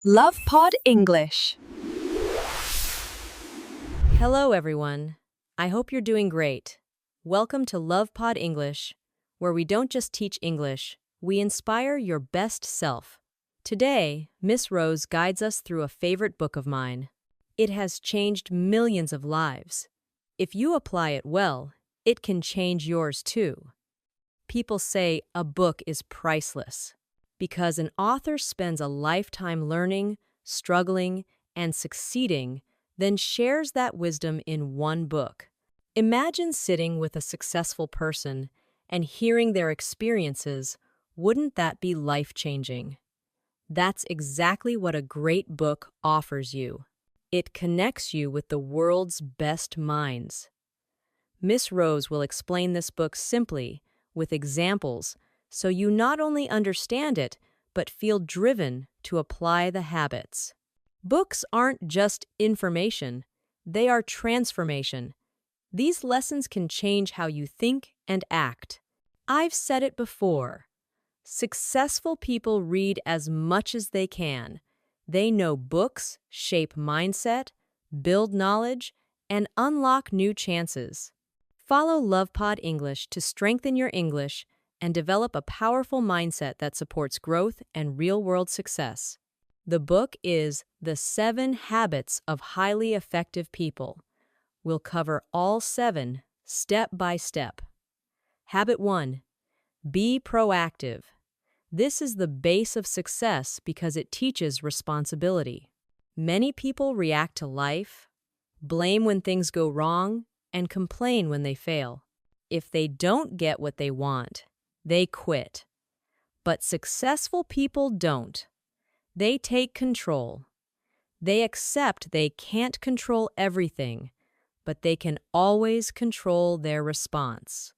Lovepod English. Hello, everyone. I hope you're doing great. Welcome to Lovepod English, where we don't just teach English, we inspire your best self. Today, Miss Rose guides us through a favorite book of mine. It has changed millions of lives. If you apply it well, it can change yours too. People say a book is priceless because an author spends a lifetime learning, struggling, and succeeding, then shares that wisdom in one book. Imagine sitting with a successful person and hearing their experiences. Wouldn't that be life-changing? That's exactly what a great book offers you. It connects you with the world's best minds. Miss Rose will explain this book simply, with examples, so you not only understand it, but feel driven to apply the habits. Books aren't just information, they are transformation. These lessons can change how you think and act. I've said it before. Successful people read as much as they can. They know books shape mindset, build knowledge, and unlock new chances. Follow Lovepod English to strengthen your English and develop a powerful mindset that supports growth and real-world success. The book is The 7 Habits of Highly Effective People. We'll cover all 7 step by step. Habit 1. Be proactive. This is the base of success because it teaches responsibility. Many people react to life, blame when things go wrong, and complain when they fail. If they don't get what they want, they quit. But successful people don't. They take control. They accept they can't control everything, but they can always control their response.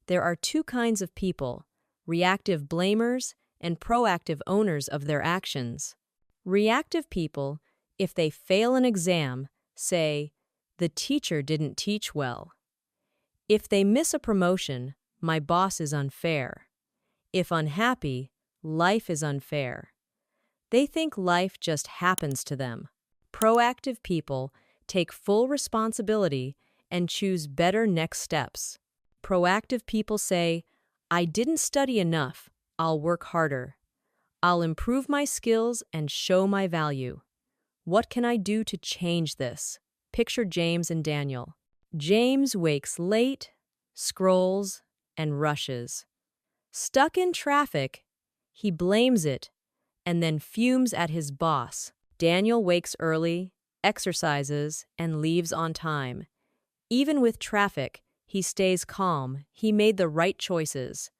There are 2 kinds of people: reactive blamers and proactive owners of their actions. Reactive people, if they fail an exam, say, "The teacher didn't teach well." If they miss a promotion, "My boss is unfair." If unhappy, "Life is unfair." They think life just happens to them. Proactive people take full responsibility and choose better next steps. Proactive people say, "I didn't study enough, I'll work harder. I'll improve my skills and show my value. What can I do to change this?" Picture James and Daniel. James wakes late, scrolls, and rushes. Stuck in traffic, he blames it and then fumes at his boss. Daniel wakes early, exercises, and leaves on time. Even with traffic, he stays calm. He made the right choices.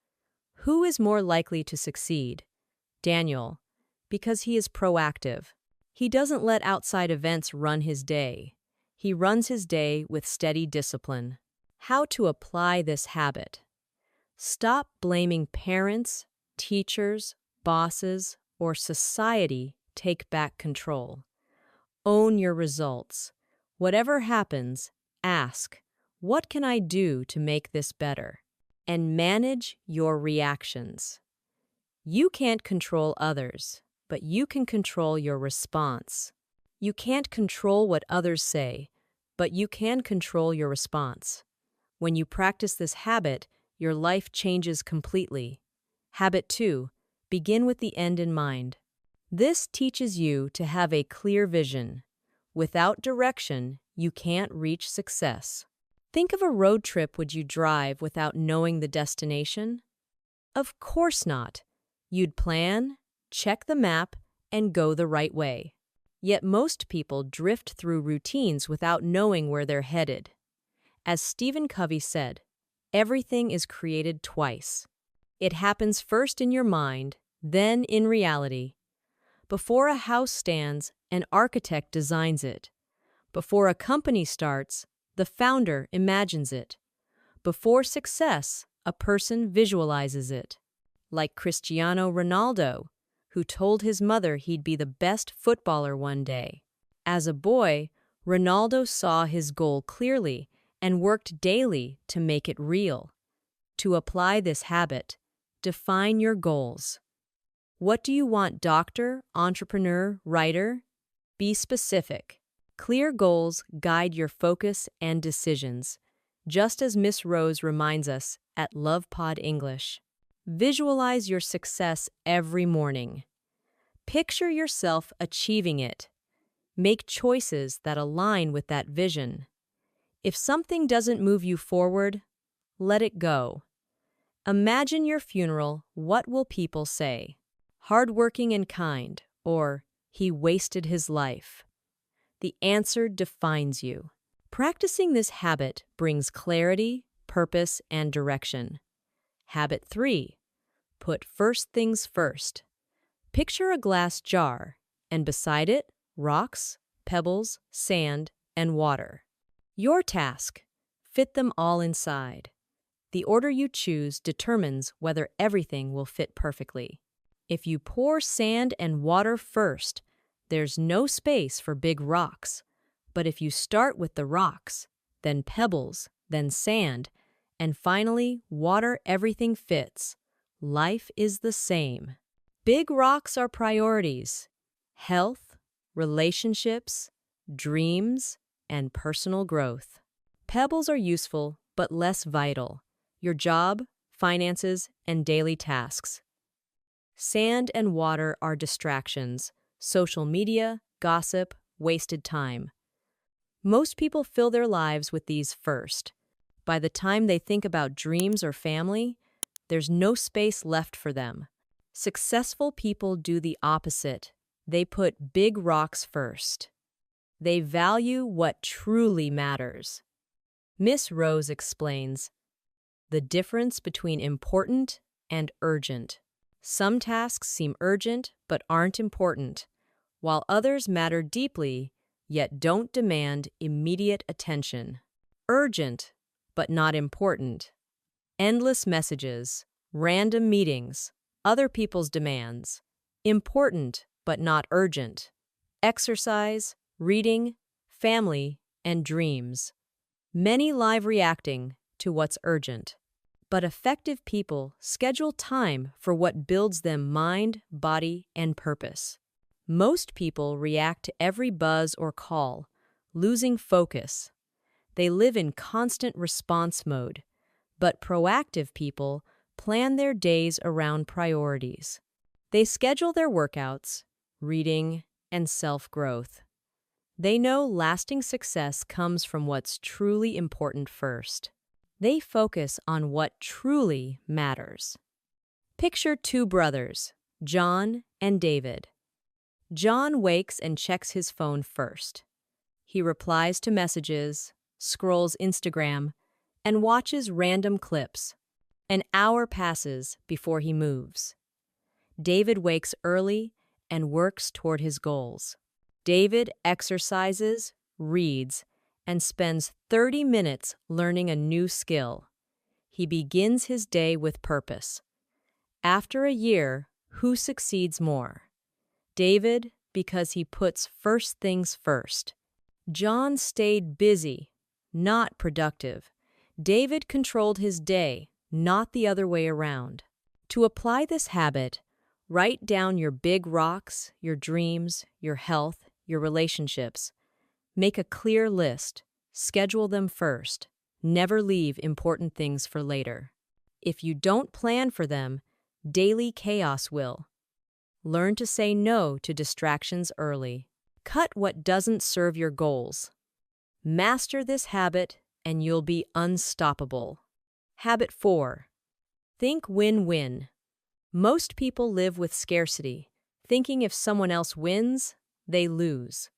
Who is more likely to succeed? Daniel, because he is proactive. He doesn't let outside events run his day. He runs his day with steady discipline. How to apply this habit? Stop blaming parents, teachers, bosses, or society. Take back control. Own your results. Whatever happens, ask, "What can I do to make this better?" And manage your reactions. You can't control others, but you can control your response. You can't control what others say, but you can control your response. When you practice this habit, your life changes completely. Habit 2. Begin with the end in mind. This teaches you to have a clear vision. Without direction, you can't reach success. Think of a road trip would you drive without knowing the destination? Of course not. You'd plan, check the map, and go the right way. Yet most people drift through routines without knowing where they're headed. As Stephen Covey said, everything is created twice. It happens first in your mind, then in reality. Before a house stands, an architect designs it. Before a company starts, the founder imagines it. Before success, a person visualizes it. Like Cristiano Ronaldo, who told his mother he'd be the best footballer one day. As a boy, Ronaldo saw his goal clearly and worked daily to make it real. To apply this habit, define your goals. What do you want, doctor, entrepreneur, writer? Be specific. Clear goals guide your focus and decisions, just as Miss Rose reminds us at Lovepod English. Visualize your success every morning. Picture yourself achieving it. Make choices that align with that vision. If something doesn't move you forward, let it go. Imagine your funeral. What will people say? Hardworking and kind, or he wasted his life. The answer defines you. Practicing this habit brings clarity, purpose, and direction. Habit 3. Put first things first. Picture a glass jar, and beside it, rocks, pebbles, sand, and water. Your task: fit them all inside. The order you choose determines whether everything will fit perfectly. If you pour sand and water first, there's no space for big rocks. But if you start with the rocks, then pebbles, then sand, and finally water, everything fits. Life is the same. Big rocks are priorities: health, relationships, dreams, and personal growth. Pebbles are useful but less vital: your job, finances, and daily tasks. Sand and water are distractions: social media, gossip, wasted time. Most people fill their lives with these first. By the time they think about dreams or family, there's no space left for them. Successful people do the opposite. They put big rocks first. They value what truly matters. Miss Rose explains the difference between important and urgent. Some tasks seem urgent but aren't important, while others matter deeply yet don't demand immediate attention. Urgent but not important. Endless messages, random meetings, other people's demands. Important but not urgent. Exercise, reading, family, and dreams. Many live reacting to what's urgent. But effective people schedule time for what builds them mind, body, and purpose. Most people react to every buzz or call, losing focus. They live in constant response mode. But proactive people plan their days around priorities. They schedule their workouts, reading, and self-growth. They know lasting success comes from what's truly important first. They focus on what truly matters. Picture two brothers, John and David. John wakes and checks his phone first. He replies to messages, scrolls Instagram, and watches random clips. An hour passes before he moves. David wakes early and works toward his goals. David exercises, reads, and spends 30 minutes learning a new skill. He begins his day with purpose. After a year, who succeeds more? David, because he puts first things first. John stayed busy, not productive. David controlled his day, not the other way around. To apply this habit, write down your big rocks, your dreams, your health, your relationships. Make a clear list. Schedule them first. Never leave important things for later. If you don't plan for them, daily chaos will. Learn to say no to distractions early. Cut what doesn't serve your goals. Master this habit, and you'll be unstoppable. Habit 4. Think win-win. Most people live with scarcity, thinking if someone else wins, they lose.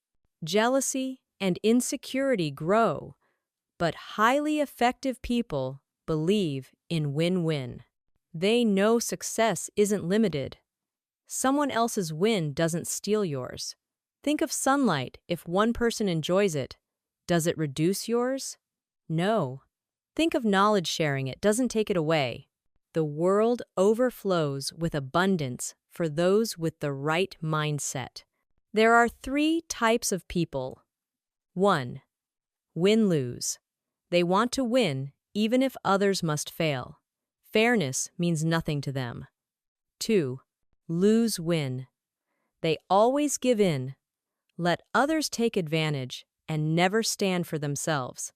Jealousy and insecurity grow, but highly effective people believe in win-win. They know success isn't limited. Someone else's win doesn't steal yours. Think of sunlight. If one person enjoys it, does it reduce yours? No. Think of knowledge sharing. It doesn't take it away. The world overflows with abundance for those with the right mindset. There are 3 types of people. 1. Win-lose. They want to win even if others must fail. Fairness means nothing to them. 2. Lose-win. They always give in, let others take advantage, and never stand for themselves.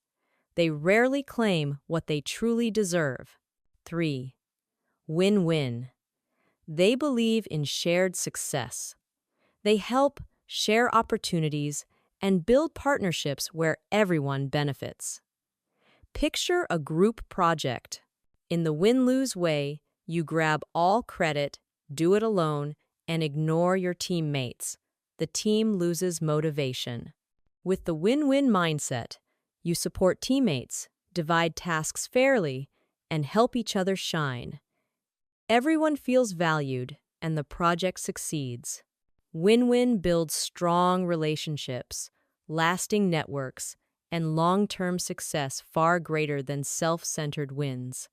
They rarely claim what they truly deserve. 3. Win-win. They believe in shared success. They help, share opportunities, and build partnerships where everyone benefits. Picture a group project. In the win-lose way, you grab all credit, do it alone, and ignore your teammates. The team loses motivation. With the win-win mindset, you support teammates, divide tasks fairly, and help each other shine. Everyone feels valued, and the project succeeds. Win-win builds strong relationships, lasting networks, and long-term success far greater than self-centered wins.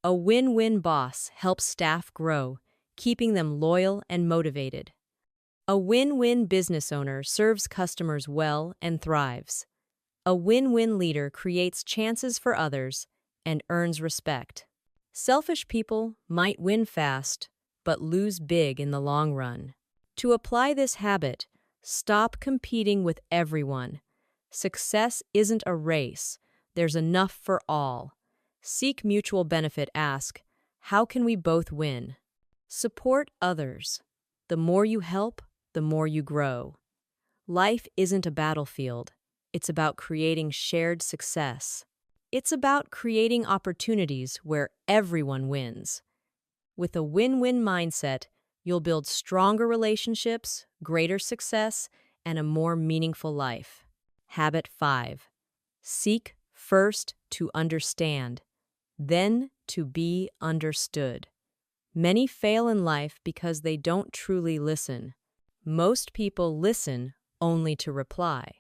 A win-win boss helps staff grow, keeping them loyal and motivated. A win-win business owner serves customers well and thrives. A win-win leader creates chances for others and earns respect. Selfish people might win fast, but lose big in the long run. To apply this habit, stop competing with everyone. Success isn't a race. There's enough for all. Seek mutual benefit. Ask, how can we both win? Support others. The more you help, the more you grow. Life isn't a battlefield. It's about creating shared success. It's about creating opportunities where everyone wins. With a win-win mindset, you'll build stronger relationships, greater success, and a more meaningful life. Habit 5. Seek first to understand, then to be understood. Many fail in life because they don't truly listen. Most people listen only to reply.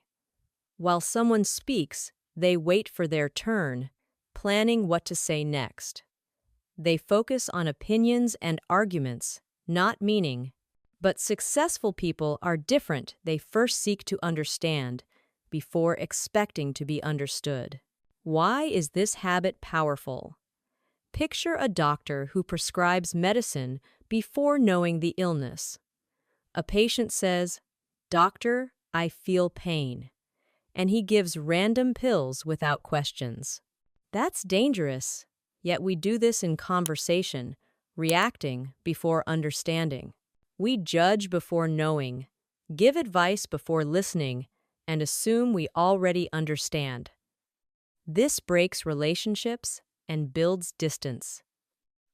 While someone speaks, they wait for their turn, planning what to say next. They focus on opinions and arguments, not meaning. But successful people are different. They first seek to understand before expecting to be understood. Why is this habit powerful? Picture a doctor who prescribes medicine before knowing the illness. A patient says, "Doctor, I feel pain," and he gives random pills without questions. That's dangerous, yet we do this in conversation, reacting before understanding. We judge before knowing, give advice before listening, and assume we already understand. This breaks relationships and builds distance.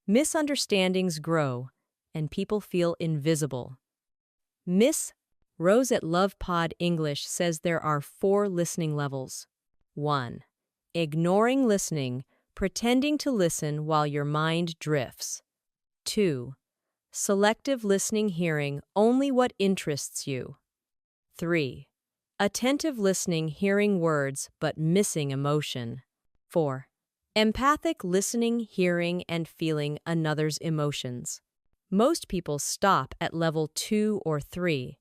Misunderstandings grow, and people feel invisible. Miss Rose at Lovepod English says there are 4 listening levels. 1. Ignoring listening, pretending to listen while your mind drifts. 2. Selective listening, hearing only what interests you. 3. Attentive listening, hearing words but missing emotion. 4. Empathic listening, hearing and feeling another's emotions. Most people stop at level 2 or 3.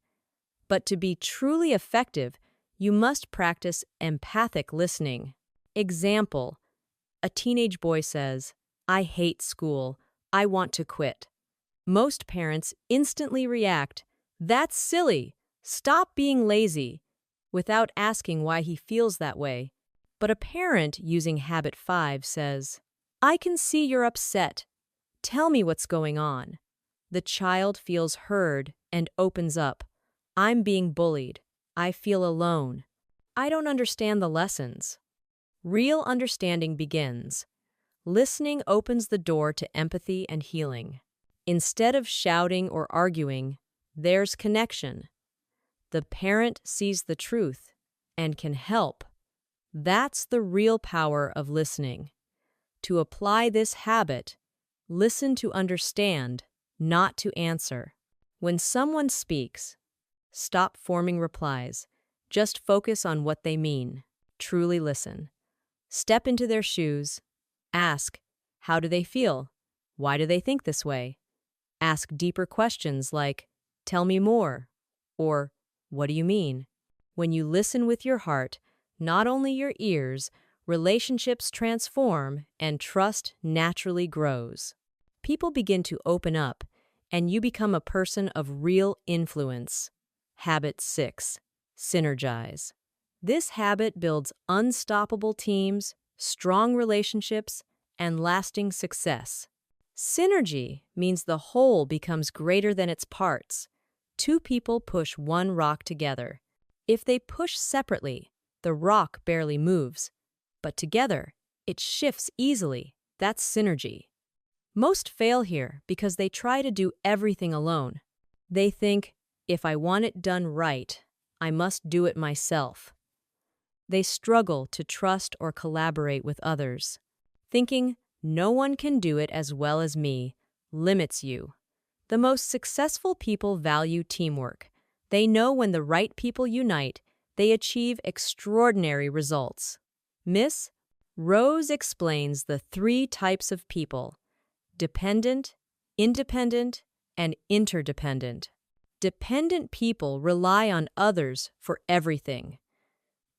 But to be truly effective, you must practice empathic listening. Example: a teenage boy says, "I hate school. I want to quit." Most parents instantly react, "That's silly. Stop being lazy," without asking why he feels that way. But a parent using habit 5 says, "I can see you're upset. Tell me what's going on." The child feels heard and opens up. "I'm being bullied. I feel alone. I don't understand the lessons." Real understanding begins. Listening opens the door to empathy and healing. Instead of shouting or arguing, there's connection. The parent sees the truth and can help. That's the real power of listening. To apply this habit, listen to understand, not to answer. When someone speaks, stop forming replies. Just focus on what they mean. Truly listen. Step into their shoes. Ask, how do they feel? Why do they think this way? Ask deeper questions like, "Tell me more," or "What do you mean?" When you listen with your heart, not only your ears, relationships transform and trust naturally grows. People begin to open up, and you become a person of real influence. Habit 6. Synergize. This habit builds unstoppable teams, strong relationships, and lasting success. Synergy means the whole becomes greater than its parts. Two people push one rock together. If they push separately, the rock barely moves. But together, it shifts easily. That's synergy. Most fail here because they try to do everything alone. They think, if I want it done right, I must do it myself. They struggle to trust or collaborate with others. Thinking, no one can do it as well as me, limits you. The most successful people value teamwork. They know when the right people unite, they achieve extraordinary results. Miss Rose explains the 3 types of people: dependent, independent, and interdependent. Dependent people rely on others for everything.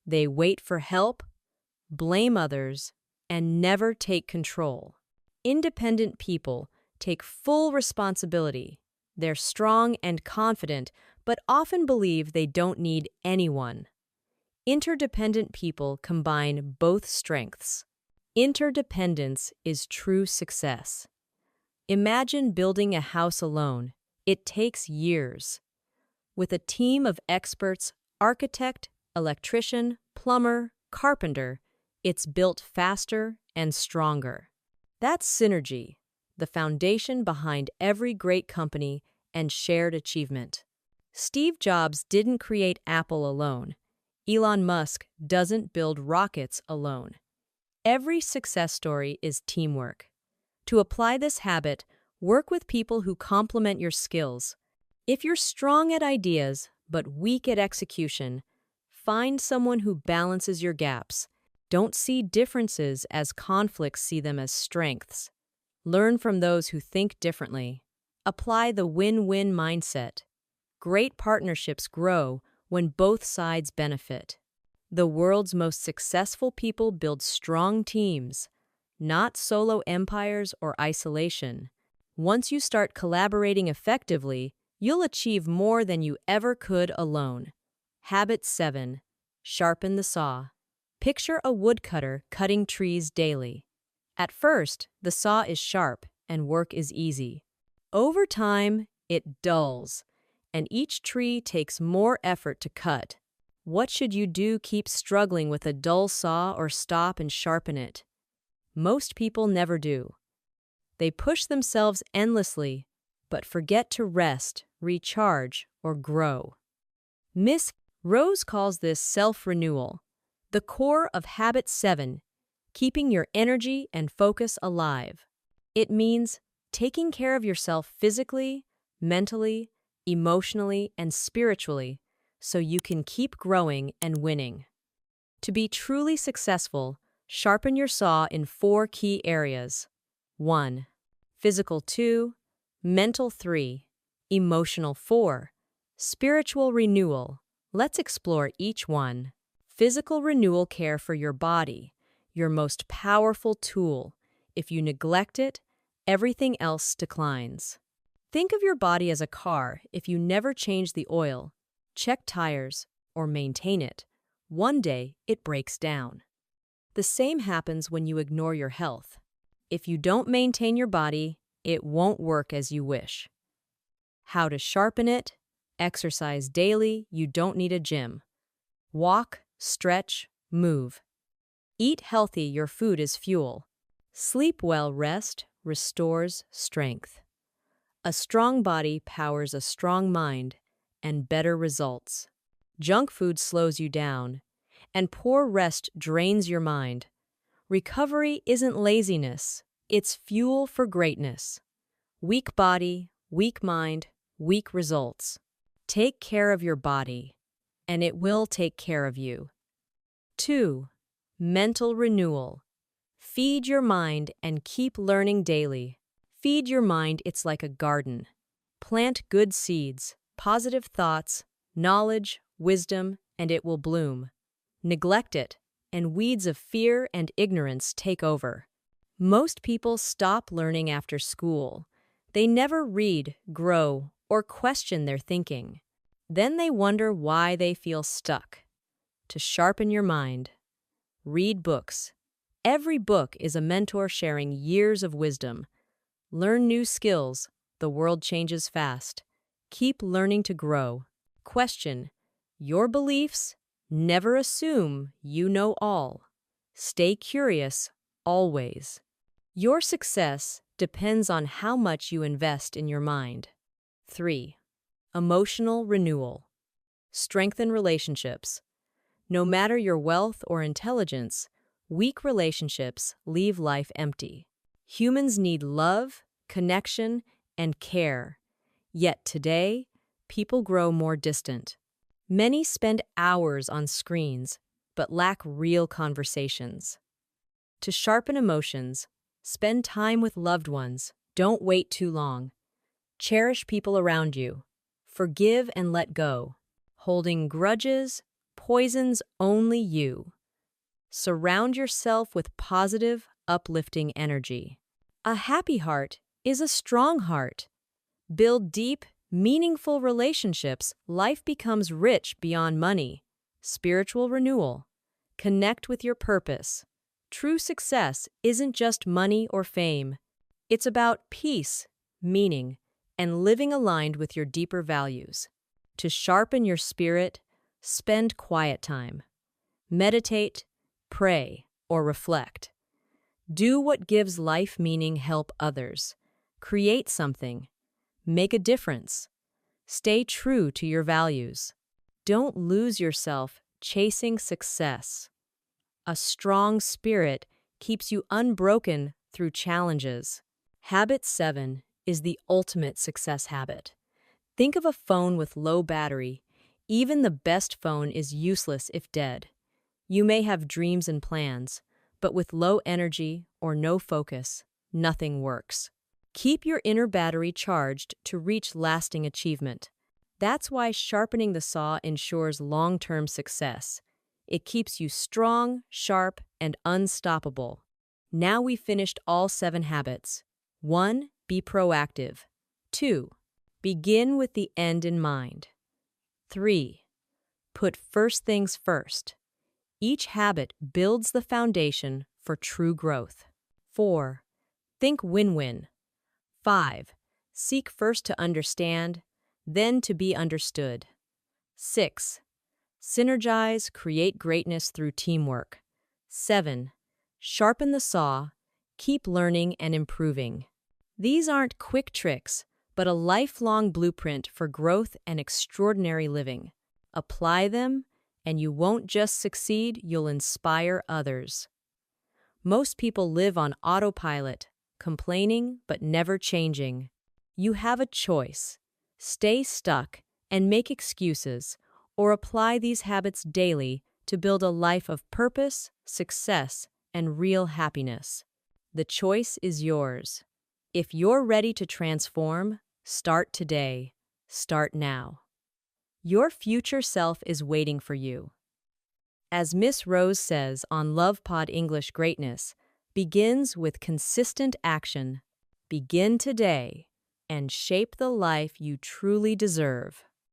They wait for help, blame others, and never take control. Independent people take full responsibility. They're strong and confident, but often believe they don't need anyone. Interdependent people combine both strengths. Interdependence is true success. Imagine building a house alone. It takes years. With a team of experts, architect, electrician, plumber, carpenter, it's built faster and stronger. That's synergy, the foundation behind every great company and shared achievement. Steve Jobs didn't create Apple alone. Elon Musk doesn't build rockets alone. Every success story is teamwork. To apply this habit, work with people who complement your skills. If you're strong at ideas but weak at execution, find someone who balances your gaps. Don't see differences as conflicts, see them as strengths. Learn from those who think differently. Apply the win-win mindset. Great partnerships grow when both sides benefit. The world's most successful people build strong teams, not solo empires or isolation. Once you start collaborating effectively, you'll achieve more than you ever could alone. Habit 7. Sharpen the saw. Picture a woodcutter cutting trees daily. At first, the saw is sharp and work is easy. Over time, it dulls, and each tree takes more effort to cut. What should you do? Keep struggling with a dull saw or stop and sharpen it? Most people never do. They push themselves endlessly, but forget to rest, recharge, or grow. Miss Rose calls this self-renewal, the core of Habit 7, keeping your energy and focus alive. It means taking care of yourself physically, mentally, emotionally, and spiritually so you can keep growing and winning. To be truly successful, sharpen your saw in 4 key areas. 1. Physical. 2. Mental. 3. Emotional. 4. Spiritual renewal. Let's explore each one. Physical renewal: care for your body, your most powerful tool. If you neglect it, everything else declines. Think of your body as a car. If you never change the oil, check tires, or maintain it, one day it breaks down. The same happens when you ignore your health. If you don't maintain your body, it won't work as you wish. How to sharpen it? Exercise daily. You don't need a gym. Walk, stretch, move. Eat healthy. Your food is fuel. Sleep well. Rest restores strength. A strong body powers a strong mind and better results. Junk food slows you down, and poor rest drains your mind. Recovery isn't laziness, it's fuel for greatness. Weak body, weak mind, weak results. Take care of your body, and it will take care of you. 2. Mental renewal. Feed your mind and keep learning daily. Feed your mind. It's like a garden. Plant good seeds, positive thoughts, knowledge, wisdom, and it will bloom. Neglect it, and weeds of fear and ignorance take over. Most people stop learning after school. They never read, grow, or question their thinking. Then they wonder why they feel stuck. To sharpen your mind, read books. Every book is a mentor sharing years of wisdom. Learn new skills. The world changes fast. Keep learning to grow. Question your beliefs. Never assume you know all. Stay curious, always. Your success depends on how much you invest in your mind. 3. Emotional renewal. Strengthen relationships. No matter your wealth or intelligence, weak relationships leave life empty. Humans need love, connection, and care. Yet today, people grow more distant. Many spend hours on screens, but lack real conversations. To sharpen emotions, spend time with loved ones. Don't wait too long. Cherish people around you. Forgive and let go. Holding grudges poisons only you. Surround yourself with positive, uplifting energy. A happy heart is a strong heart. Build deep, meaningful relationships. Life becomes rich beyond money. Spiritual renewal. Connect with your purpose. True success isn't just money or fame. It's about peace, meaning, and living aligned with your deeper values. To sharpen your spirit, spend quiet time. Meditate, pray, or reflect. Do what gives life meaning. Help others. Create something. Make a difference. Stay true to your values. Don't lose yourself chasing success. A strong spirit keeps you unbroken through challenges. Habit 7 is the ultimate success habit. Think of a phone with low battery. Even the best phone is useless if dead. You may have dreams and plans, but with low energy or no focus, nothing works. Keep your inner battery charged to reach lasting achievement. That's why sharpening the saw ensures long-term success. It keeps you strong, sharp, and unstoppable. Now we've finished all 7 habits. 1. Be proactive. 2. Begin with the end in mind. 3. Put first things first. Each habit builds the foundation for true growth. 4. Think win-win. 5. Seek first to understand, then to be understood. 6. Synergize, create greatness through teamwork. 7. Sharpen the saw, keep learning and improving. These aren't quick tricks, but a lifelong blueprint for growth and extraordinary living. Apply them, and you won't just succeed, you'll inspire others. Most people live on autopilot, complaining but never changing. You have a choice. Stay stuck and make excuses, or apply these habits daily to build a life of purpose, success, and real happiness. The choice is yours. If you're ready to transform, start today. Start now. Your future self is waiting for you. As Miss Rose says on Lovepod English, greatness begins with consistent action. Begin today and shape the life you truly deserve.